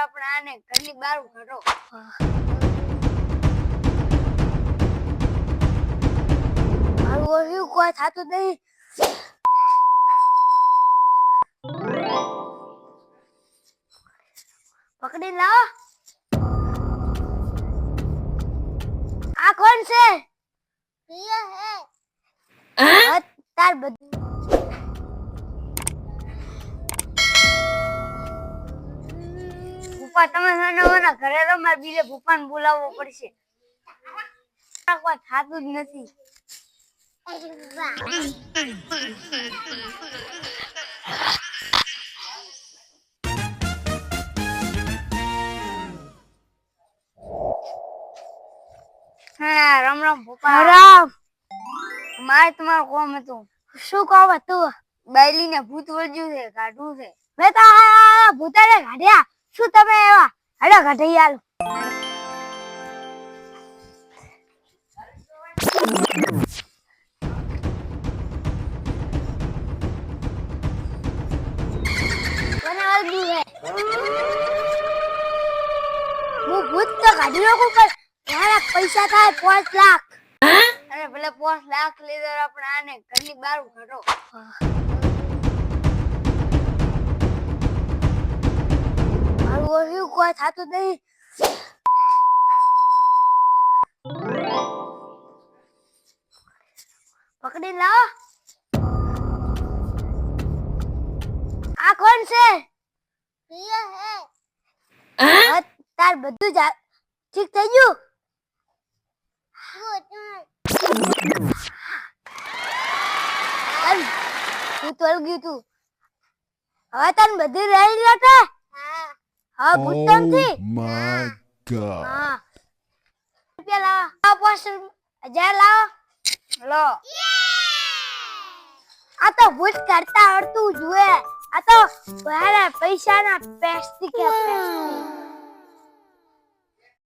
આપણે આને ઘરની બહાર કાઢો. મારું ઓછું કોઈ થાતું નહીં. પકડી લાવો. આ કોણ છે? તાર બધું ભૂપા તમે નાના ઘરે તો મારે બીજે ભૂપાને બોલાવવો પડશે. કોઈ થાતું જ નથી. હા રામ રામ ભૂપા. રામ. મારે તમારું કોમ હતું. શું કોમ હતું? બાયલીને ભૂત વળગ્યું છે, કાઢવું છે. મેં તો ભૂતાને કાઢ્યા. શું તમે એવા હડો કાઢી આલો. કોને વળગ્યું છે? હું ભૂત તો કાઢી નાખું પણ મારા પૈસા થાય 5 લાખ. અરે ભલે 5 લાખ લીધા આપણે આને ઘરની બહાર કાઢો. મારું ઓછું કોઈ થાતું નહીં. પકડી લાવો. આ કોણ છે? તાર બધું જ ઠીક થઈ ગયું? ભૂત વળગ્યું તું. હવે તને બધી રહી જશે. હા ભૂત નથી. My God. હા રૂપિયા લાવો. 5,000 લાવો. લો. આ તો ભૂત કરતા આવડતું જોઈએ. આ તો પૈસાના પેસ્ટી કે પેસ્ટી.